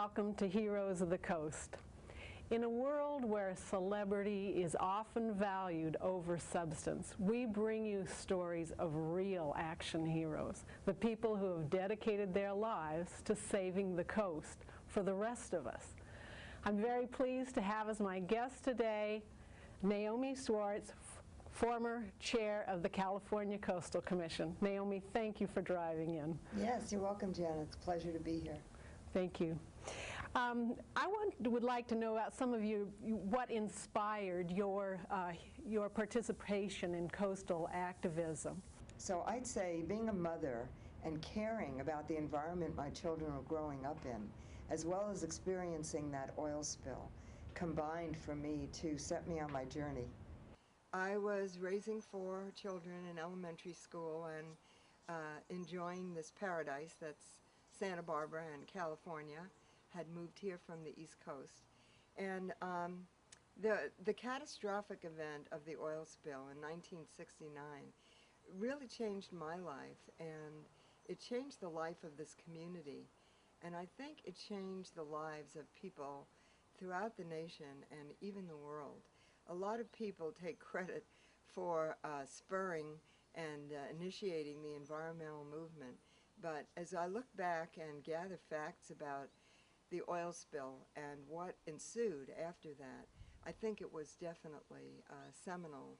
welcome to Heroes of the Coast. In a world where celebrity is often valued over substance, we bring you stories of real action heroes, the people who have dedicated their lives to saving the coast for the rest of us. I'm very pleased to have as my guest today Naomi Schwartz, former chair of the California Coastal Commission. Naomi, thank you for driving in. Yes, you're welcome, Janet. It's a pleasure to be here. Thank you. I would like to know about some of you, what inspired your participation in coastal activism. So I'd say being a mother and caring about the environment my children were growing up in, as well as experiencing that oil spill, combined for me to set me on my journey. I was raising 4 children in elementary school and enjoying this paradise that's Santa Barbara and California. Had moved here from the East Coast, and the catastrophic event of the oil spill in 1969 really changed my life, and it changed the life of this community, and I think it changed the lives of people throughout the nation and even the world. A lot of people take credit for spurring and initiating the environmental movement. But as I look back and gather facts about the oil spill and what ensued after that, I think it was definitely a seminal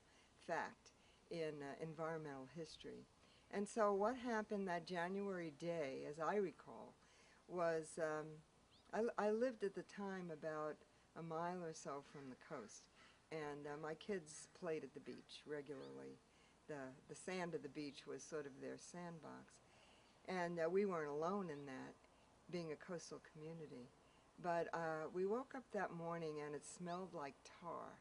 fact in environmental history. And so what happened that January day, as I recall, was I lived at the time about a mile or so from the coast, and my kids played at the beach regularly. The sand of the beach was sort of their sandbox. And we weren't alone in that, being a coastal community. But we woke up that morning and it smelled like tar,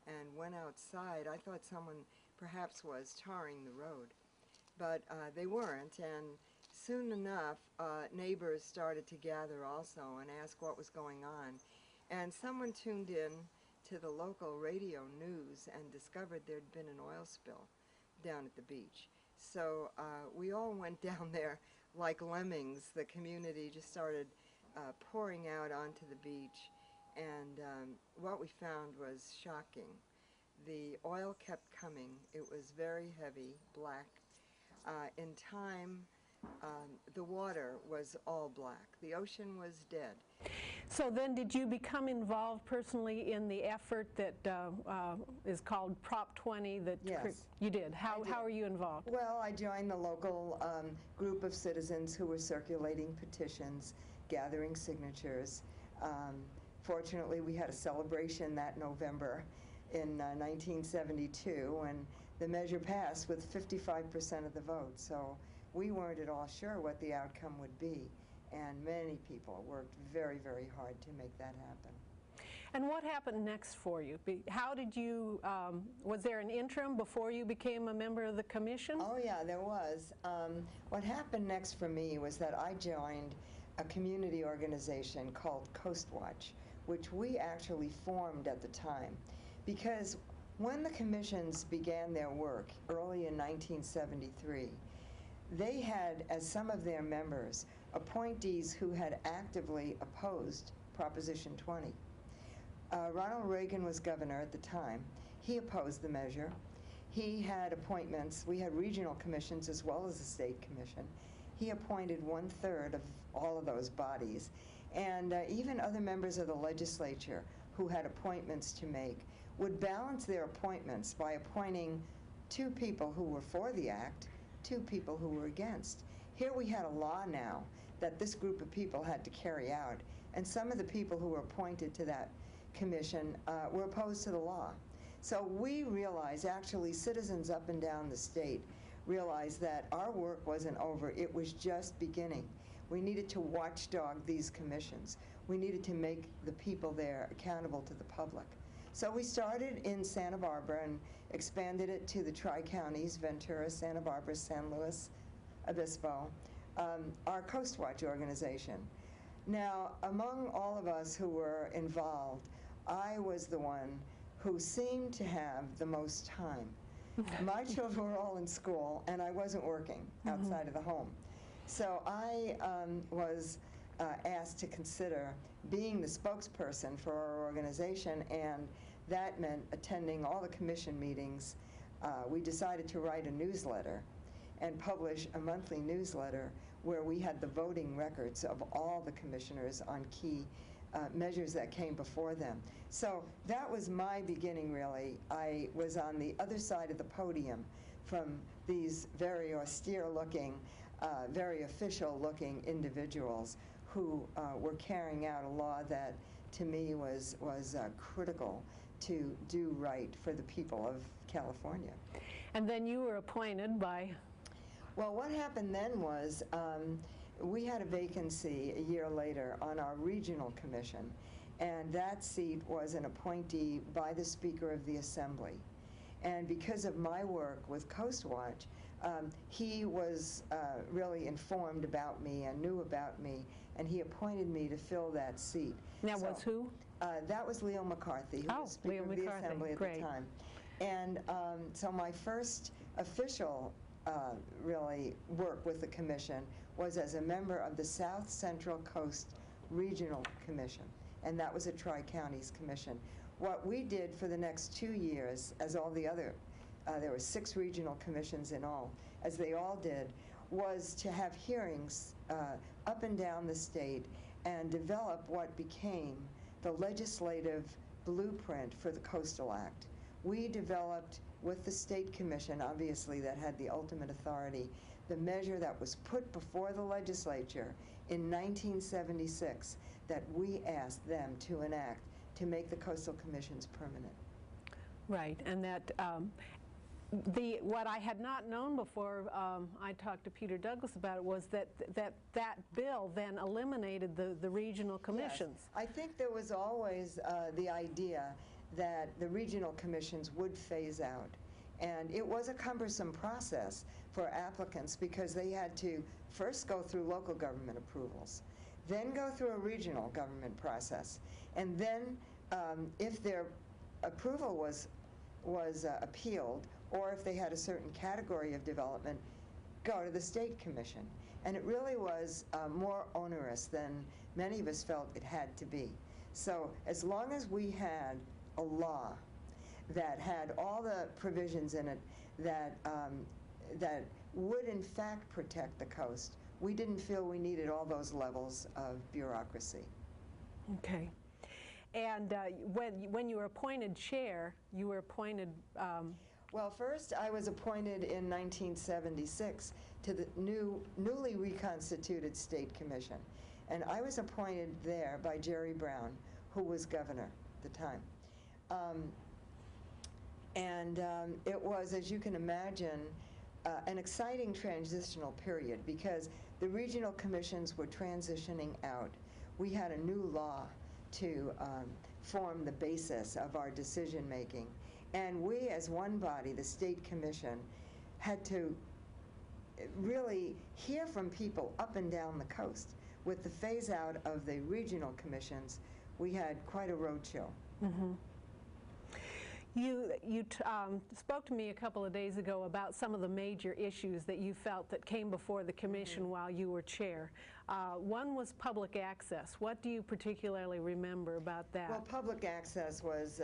and went outside. I thought someone perhaps was tarring the road, but they weren't. And soon enough, neighbors started to gather also and ask what was going on. And someone tuned in to the local radio news and discovered there'd been an oil spill down at the beach. So we all went down there like lemmings. The community just started pouring out onto the beach, and what we found was shocking. The oil kept coming. It was very heavy, black. In time, the water was all black. The ocean was dead. So then did you become involved personally in the effort that is called Prop 20? Yes. You did. How are you involved? Well, I joined the local group of citizens who were circulating petitions, gathering signatures. Fortunately, we had a celebration that November in 1972, and the measure passed with 55% of the vote. So we weren't at all sure what the outcome would be, and many people worked very, very hard to make that happen. And what happened next for you? How did you, was there an interim before you became a member of the commission? Oh yeah, there was. What happened next for me was that I joined a community organization called Coastwatch, which we actually formed at the time. Because when the commissions began their work early in 1973, they had, as some of their members, appointees who had actively opposed Proposition 20. Ronald Reagan was governor at the time. He opposed the measure. He had appointments. We had regional commissions as well as a state commission. He appointed 1/3 of all of those bodies. And even other members of the legislature who had appointments to make would balance their appointments by appointing 2 people who were for the act, 2 people who were against. Here we had a law now that this group of people had to carry out, and some of the people who were appointed to that commission were opposed to the law. So we realized, actually citizens up and down the state realized that our work wasn't over, it was just beginning. We needed to watchdog these commissions. We needed to make the people there accountable to the public. So we started in Santa Barbara and expanded it to the Tri-Counties, Ventura, Santa Barbara, San Luis Obispo, our Coastwatch organization. Now, among all of us who were involved, I was the one who seemed to have the most time. My children were all in school, and I wasn't working outside of the home. So I was asked to consider being the spokesperson for our organization, and that meant attending all the commission meetings. We decided to write a newsletter and publish a monthly newsletter where we had the voting records of all the commissioners on key measures that came before them. So that was my beginning, really. I was on the other side of the podium from these very austere-looking, very official-looking individuals who were carrying out a law that, to me, was critical to do right for the people of California. And then you were appointed by... Well, what happened then was we had a vacancy a year later on our regional commission, and that seat was an appointee by the Speaker of the Assembly. And because of my work with Coastwatch, he was really informed about me and knew about me, and he appointed me to fill that seat. Now, was who? That was Leo McCarthy, who was Speaker of the Assembly at the time. And so my first official really work with the commission was as a member of the South Central Coast Regional Commission, and that was a Tri-Counties commission. What we did for the next 2 years, as all the other, there were 6 regional commissions in all, as they all did, was to have hearings up and down the state and develop what became the legislative blueprint for the Coastal Act. We developed, with the State Commission, obviously, that had the ultimate authority, the measure that was put before the legislature in 1976 that we asked them to enact to make the coastal commissions permanent. Right, and that what I had not known before I talked to Peter Douglas about it was that bill then eliminated the regional commissions. Yes. I think there was always the idea that the regional commissions would phase out. And it was a cumbersome process for applicants because they had to first go through local government approvals, then go through a regional government process, and then if their approval was appealed, or if they had a certain category of development, go to the State Commission. And it really was more onerous than many of us felt it had to be. So as long as we had a law that had all the provisions in it that would in fact protect the coast, we didn't feel we needed all those levels of bureaucracy. Okay. And when you were appointed chair, you were appointed... Well, first I was appointed in 1976 to the newly reconstituted State Commission. And I was appointed there by Jerry Brown, who was governor at the time. It was, as you can imagine, an exciting transitional period because the regional commissions were transitioning out. We had a new law to form the basis of our decision making. And we, as one body, the State Commission, had to really hear from people up and down the coast. With the phase out of the regional commissions, we had quite a roadshow. Mm-hmm. You spoke to me a couple of days ago about some of the major issues that you felt that came before the commission while you were chair. One was public access. What do you particularly remember about that? Well, public access was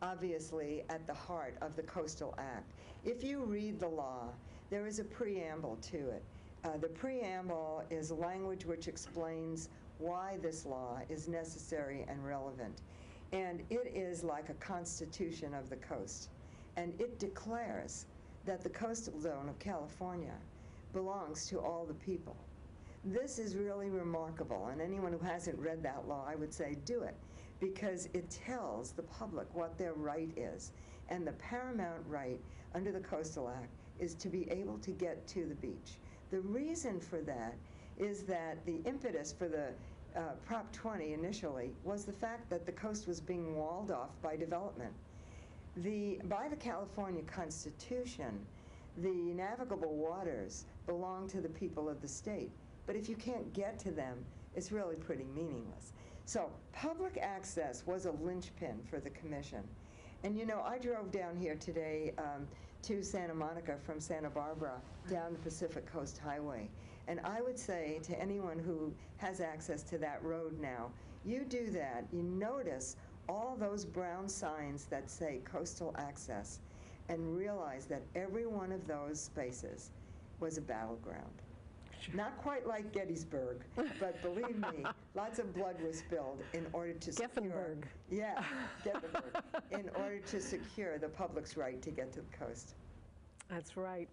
obviously at the heart of the Coastal Act. If you read the law, there is a preamble to it. The preamble is language which explains why this law is necessary and relevant. And it is like a constitution of the coast. And it declares that the coastal zone of California belongs to all the people. This is really remarkable, and anyone who hasn't read that law, I would say do it, because it tells the public what their right is. And the paramount right under the Coastal Act is to be able to get to the beach. The reason for that is that the impetus for the Prop 20 initially was the fact that the coast was being walled off by development. By the California Constitution, the navigable waters belong to the people of the state. But if you can't get to them, it's really pretty meaningless. So public access was a linchpin for the commission. And you know, I drove down here today to Santa Monica from Santa Barbara down the Pacific Coast Highway. And I would say to anyone who has access to that road now, you do that, you notice all those brown signs that say coastal access, and realize that every one of those spaces was a battleground. Not quite like Gettysburg, but believe me, lots of blood was spilled in order to secure. Yeah, Gettysburg, in order to secure the public's right to get to the coast. That's right.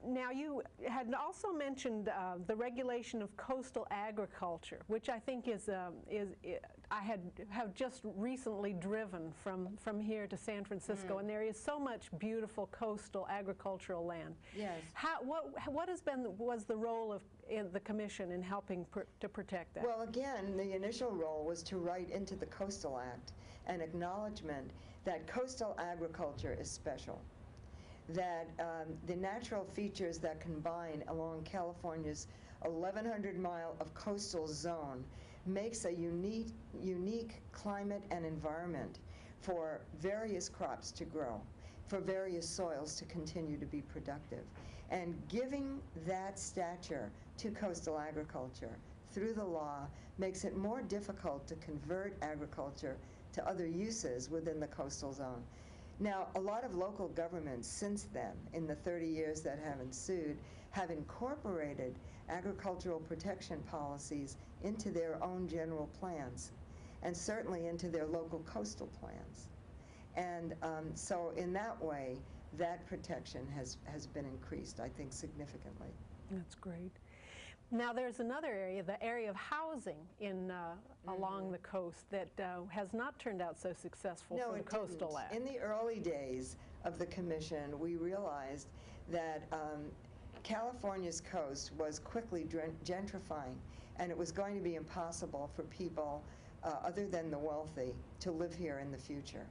Now, you had also mentioned the regulation of coastal agriculture, which I think I have just recently driven from here to San Francisco, and there is so much beautiful coastal agricultural land. Yes. Was the role of the Commission in helping to protect that? Well, again, the initial role was to write into the Coastal Act an acknowledgement that coastal agriculture is special, that the natural features that combine along California's 1,100-mile of coastal zone makes a unique climate and environment for various crops to grow, for various soils to continue to be productive. And giving that stature to coastal agriculture through the law makes it more difficult to convert agriculture to other uses within the coastal zone. Now, a lot of local governments since then, in the 30 years that have ensued, have incorporated agricultural protection policies into their own general plans, and certainly into their local coastal plans. And so in that way, that protection has been increased, I think, significantly. That's great. Now, there's another area, the area of housing along the coast that has not turned out so successful for the Coastal Act. In the early days of the Commission, we realized that California's coast was quickly gentrifying, and it was going to be impossible for people other than the wealthy to live here in the future.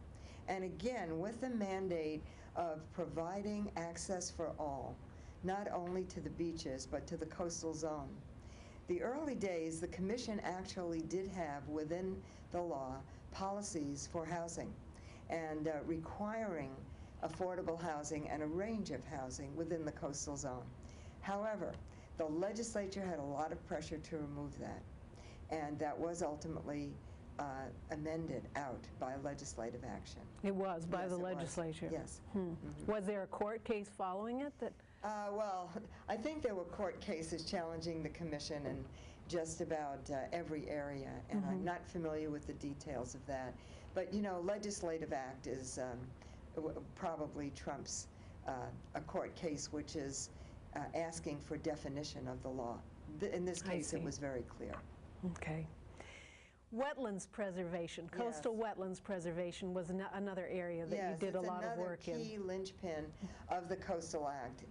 And again, with the mandate of providing access for all, not only to the beaches, but to the coastal zone. The early days, the Commission actually did have within the law policies for housing and requiring affordable housing and a range of housing within the coastal zone. However, the legislature had a lot of pressure to remove that, and that was ultimately amended out by legislative action. It was by the legislature? Yes. Was there a court case following it? Well, I think there were court cases challenging the Commission in just about every area, and I'm not familiar with the details of that. But, you know, legislative act is probably trumps a court case which is asking for definition of the law. In this case, it was very clear. Okay. Wetlands preservation, coastal wetlands preservation was another area that you did a lot of work in. Yes, it's another key linchpin of the Coastal Act,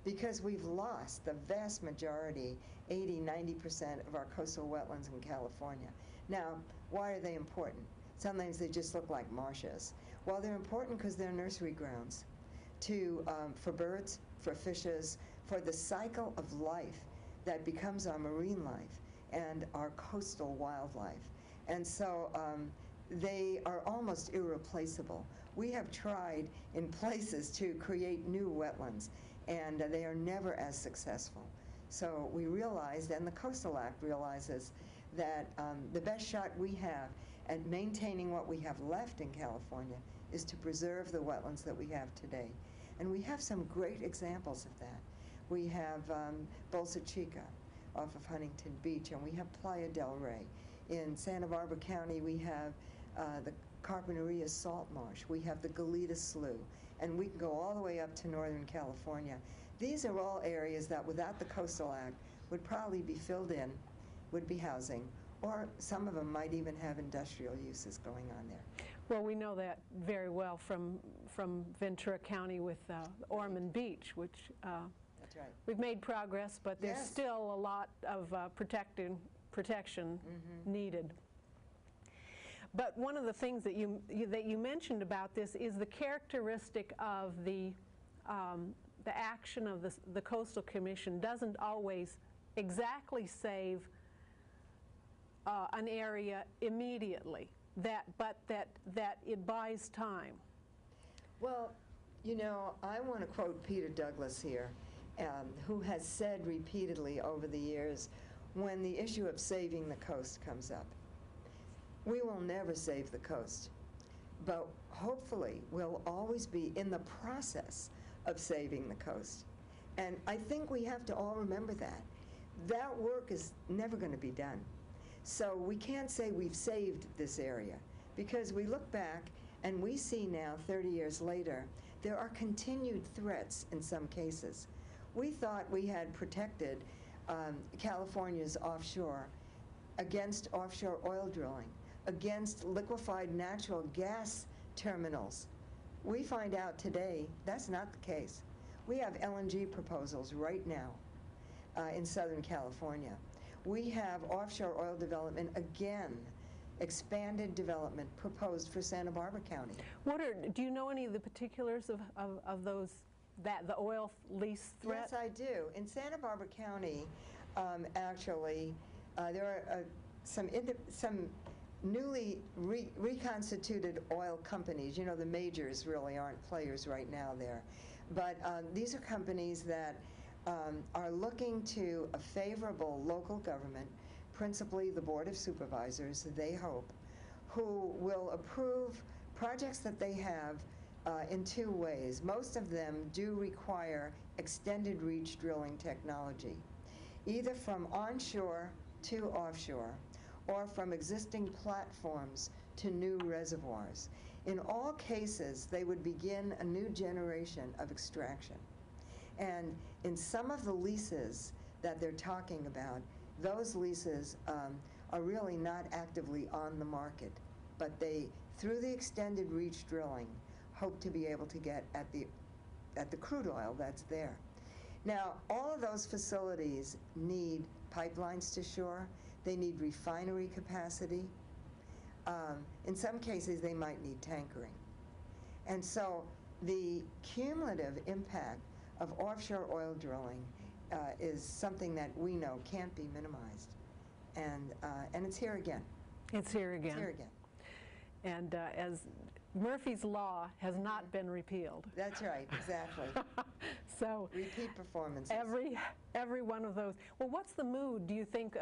because we've lost the vast majority, 80–90% of our coastal wetlands in California. Now, why are they important? Sometimes they just look like marshes. Well, they're important because they're nursery grounds for birds, for fishes, for the cycle of life that becomes our marine life and our coastal wildlife. And so they are almost irreplaceable. We have tried in places to create new wetlands, and they are never as successful. So we realized, and the Coastal Act realizes, that the best shot we have at maintaining what we have left in California is to preserve the wetlands that we have today. And we have some great examples of that. We have Bolsa Chica off of Huntington Beach, and we have Playa del Rey. In Santa Barbara County, we have the Carpinteria Salt Marsh. We have the Goleta Slough, and we can go all the way up to Northern California. These are all areas that without the Coastal Act would probably be filled in, would be housing, or some of them might even have industrial uses going on there. Well, we know that very well from Ventura County with Ormond Beach, which That's right. We've made progress, but there's still a lot of protection needed. But one of the things that you mentioned about this is the characteristic of the action of the Coastal Commission doesn't always exactly save an area immediately, but that it buys time. Well, you know, I want to quote Peter Douglas here, who has said repeatedly over the years, when the issue of saving the coast comes up, we will never save the coast, but hopefully we'll always be in the process of saving the coast. And I think we have to all remember that. That work is never going to be done. So we can't say we've saved this area, because we look back and we see now, 30 years later, there are continued threats in some cases. We thought we had protected California's offshore against offshore oil drilling, against liquefied natural gas terminals. We find out today that's not the case. We have LNG proposals right now in Southern California. We have offshore oil development, again, expanded development proposed for Santa Barbara County. Do you know any of the particulars of those, the oil lease threat? Yes, I do. In Santa Barbara County, actually, there are some newly reconstituted oil companies. You know, the majors really aren't players right now there. But these are companies that are looking to a favorable local government, principally the Board of Supervisors, they hope, who will approve projects that they have in two ways. Most of them do require extended reach drilling technology, either from onshore to offshore, or from existing platforms to new reservoirs. In all cases, they would begin a new generation of extraction. And in some of the leases that they're talking about, those leases are really not actively on the market, but they, through the extended reach drilling, hope to be able to get at the crude oil that's there. Now, all of those facilities need pipelines to shore. They need refinery capacity. In some cases, they might need tankering. And so the cumulative impact of offshore oil drilling is something that we know can't be minimized. And it's here again. It's here again. It's here again. And as Murphy's Law has not been repealed. That's right, exactly. So repeat performances. Every one of those. Well, what's the mood, do you think,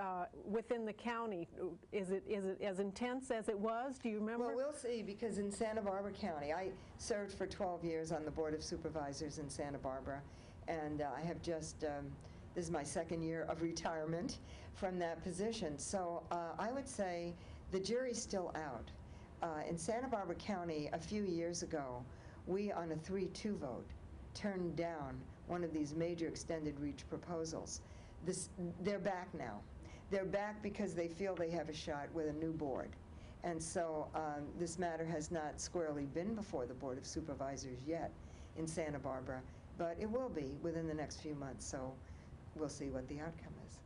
within the county? Is it as intense as it was? Do you remember? Well, we'll see, because in Santa Barbara County, I served for 12 years on the Board of Supervisors in Santa Barbara, and I have just, this is my second year of retirement from that position. So I would say the jury's still out. In Santa Barbara County, a few years ago, we, on a 3-2 vote, turned down one of these major extended reach proposals. They're back now. They're back because they feel they have a shot with a new board. And so this matter has not squarely been before the Board of Supervisors yet in Santa Barbara, but it will be within the next few months, so we'll see what the outcome is.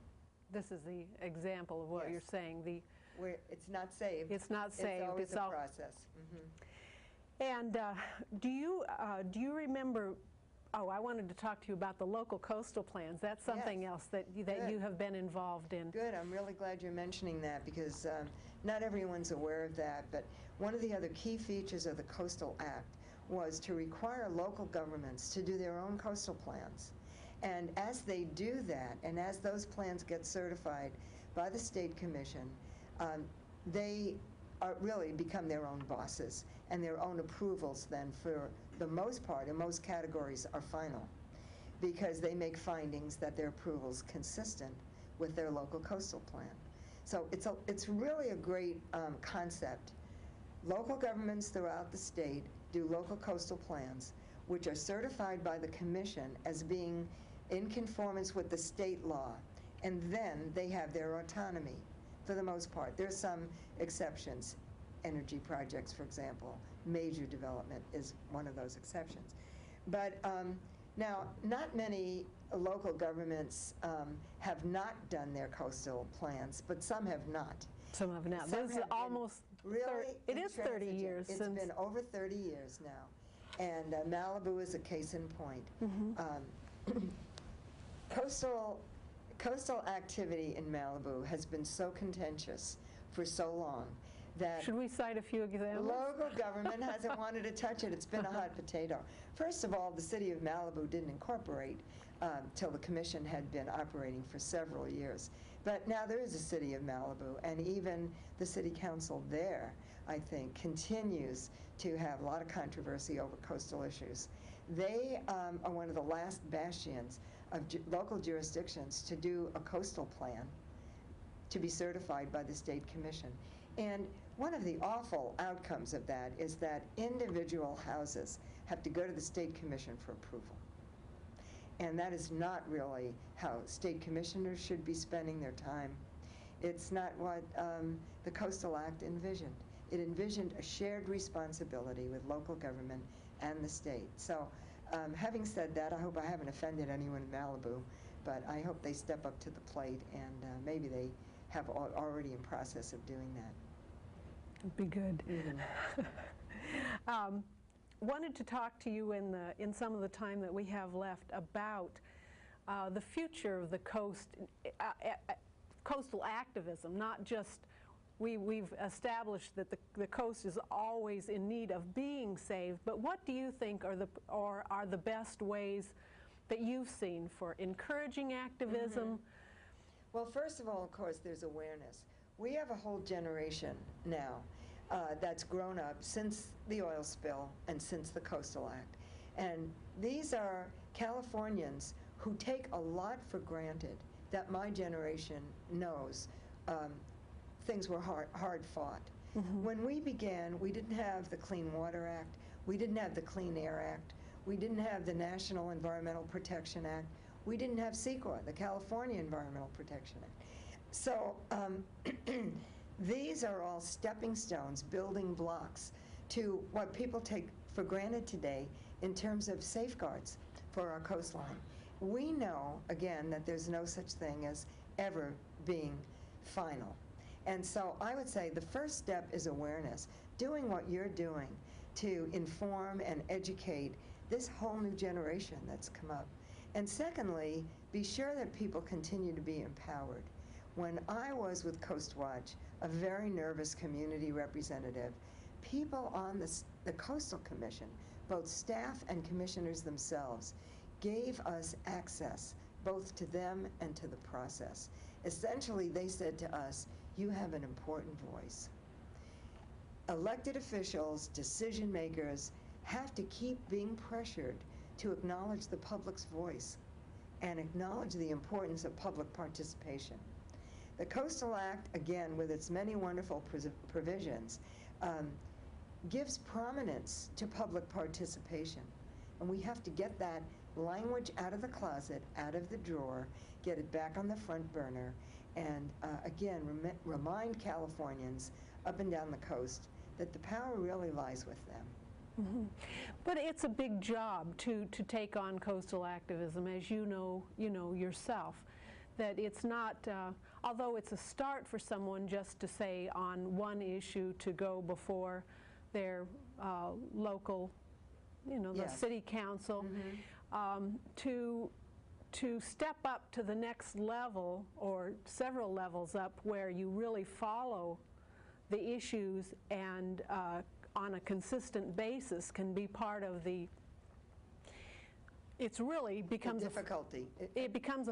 This is the example of what Yes. you're saying. Where it's not saved. It's not saved. It's always It's a all process. And do you remember? Oh, I wanted to talk to you about the local coastal plans. That's something Yes. else that you have been involved in. Good. I'm really glad you're mentioning that, because not everyone's aware of that. But one of the other key features of the Coastal Act was to require local governments to do their own coastal plans. And as they do that, and as those plans get certified by the State Commission, they really become their own bosses, and their own approvals then, for the most part, in most categories, are final, because they make findings that their approval's consistent with their local coastal plan. So it's really a great concept. Local governments throughout the state do local coastal plans, which are certified by the Commission as being in conformance with the state law, and then they have their autonomy. For the most part. There's some exceptions. Energy projects, for example, major development is one of those exceptions. But now, not many local governments have not done their coastal plans, but some have not. Some have not. This is almost really it is 30 years It's since. been over 30 years now. And Malibu is a case in point. Coastal activity in Malibu has been so contentious for so long that Should we cite a few examples? local government hasn't wanted to touch it. It's been a hot potato. First of all, the city of Malibu didn't incorporate till the commission had been operating for several years. But now there is a city of Malibu, and even the city council there, I think, continues to have a lot of controversy over coastal issues. They are one of the last bastions of local jurisdictions to do a coastal plan to be certified by the state commission. And one of the awful outcomes of that is that individual houses have to go to the state commission for approval. And that is not really how state commissioners should be spending their time. It's not what the Coastal Act envisioned. It envisioned a shared responsibility with local government and the state. So having said that, I hope I haven't offended anyone in Malibu, but I hope they step up to the plate, and maybe they have already in process of doing that. It'd be good. Mm-hmm. Wanted to talk to you in some of the time that we have left about the future of the coastal activism. Not just we've established that the coast is always in need of being saved, but what do you think are the best ways that you've seen for encouraging activism? Mm-hmm. Well, first of all, of course, there's awareness. We have a whole generation now that's grown up since the oil spill and since the Coastal Act. And these are Californians who take a lot for granted that my generation knows things were hard fought. Mm-hmm. When we began, we didn't have the Clean Water Act, we didn't have the Clean Air Act, we didn't have the National Environmental Protection Act, we didn't have CEQA, the California Environmental Protection Act. So these are all stepping stones, building blocks to what people take for granted today in terms of safeguards for our coastline. We know, again, that there's no such thing as ever being final. And so I would say the first step is awareness, doing what you're doing to inform and educate this whole new generation that's come up. And secondly, be sure that people continue to be empowered. When I was with Coastwatch, a very nervous community representative, people on the Coastal Commission, both staff and commissioners themselves, gave us access both to them and to the process. Essentially, they said to us, you have an important voice. Elected officials, decision makers, have to keep being pressured to acknowledge the public's voice and acknowledge the importance of public participation. The Coastal Act, again, with its many wonderful provisions, gives prominence to public participation. And we have to get that language out of the closet, out of the drawer, get it back on the front burner, and again, remind Californians up and down the coast that the power really lies with them. Mm-hmm. But it's a big job to take on coastal activism, as you know yourself. That it's not, although it's a start for someone just to say on one issue to go before their local, the Yes. city council, Mm-hmm. To step up to the next level or several levels up where you really follow the issues and on a consistent basis can be part of the. It's really becomes the difficulty. It becomes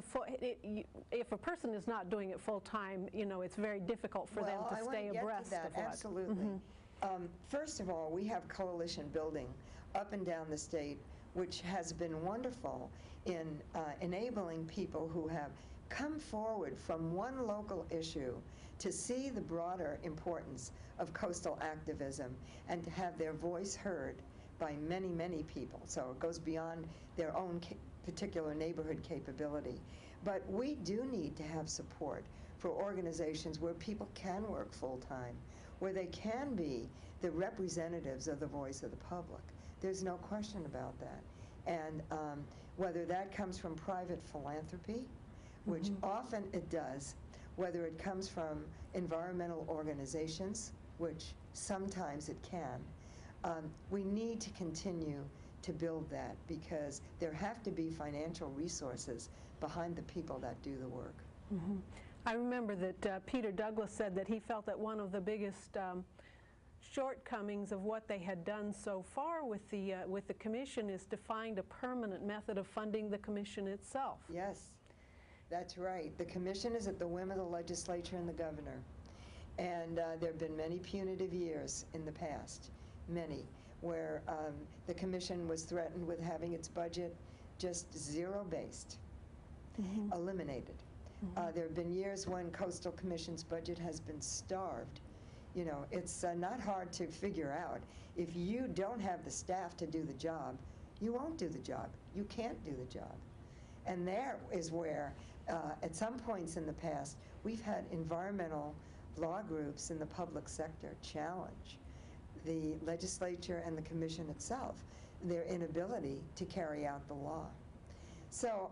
if a person is not doing it full time, it's very difficult for them to stay abreast of what. Absolutely. Mm-hmm. First of all, we have coalition building up and down the state, which has been wonderful in enabling people who have come forward from one local issue to see the broader importance of coastal activism and to have their voice heard by many, many people. So it goes beyond their own particular neighborhood capability. But we do need to have support for organizations where people can work full-time, where they can be the representatives of the voice of the public. There's no question about that. And whether that comes from private philanthropy, which often it does, whether it comes from environmental organizations, which sometimes it can, we need to continue to build that because there have to be financial resources behind the people that do the work. Mm-hmm. I remember that Peter Douglas said that he felt that one of the biggest shortcomings of what they had done so far with the commission is to find a permanent method of funding the commission itself. Yes, that's right. The commission is at the whim of the legislature and the governor. And there have been many punitive years in the past, many, where the commission was threatened with having its budget just zero-based, eliminated. There have been years when Coastal Commission's budget has been starved. You know, it's not hard to figure out. If you don't have the staff to do the job, you won't do the job. You can't do the job. And there is where, at some points in the past, we've had environmental law groups in the public sector challenge the legislature and the commission itself, their inability to carry out the law. So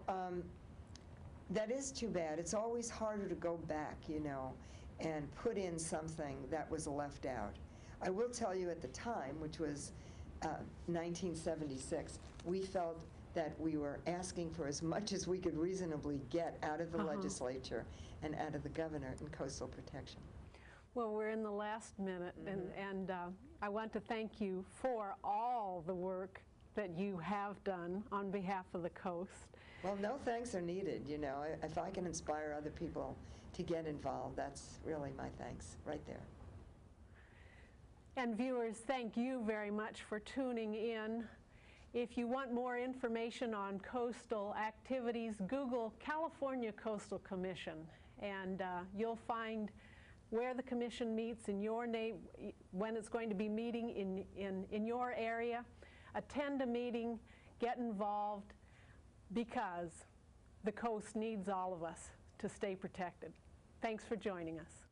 that is too bad. It's always harder to go back, you know, and put in something that was left out. I will tell you at the time, which was 1976, we felt that we were asking for as much as we could reasonably get out of the legislature and out of the governor in coastal protection. Well, we're in the last minute, and I want to thank you for all the work that you have done on behalf of the coast. Well, no thanks are needed, you know. If I can inspire other people to get involved, that's really my thanks right there. And viewers, thank you very much for tuning in. If you want more information on coastal activities, Google California Coastal Commission, and you'll find where the commission meets in your name, when it's going to be meeting in your area. Attend a meeting, get involved, because the coast needs all of us to stay protected. Thanks for joining us.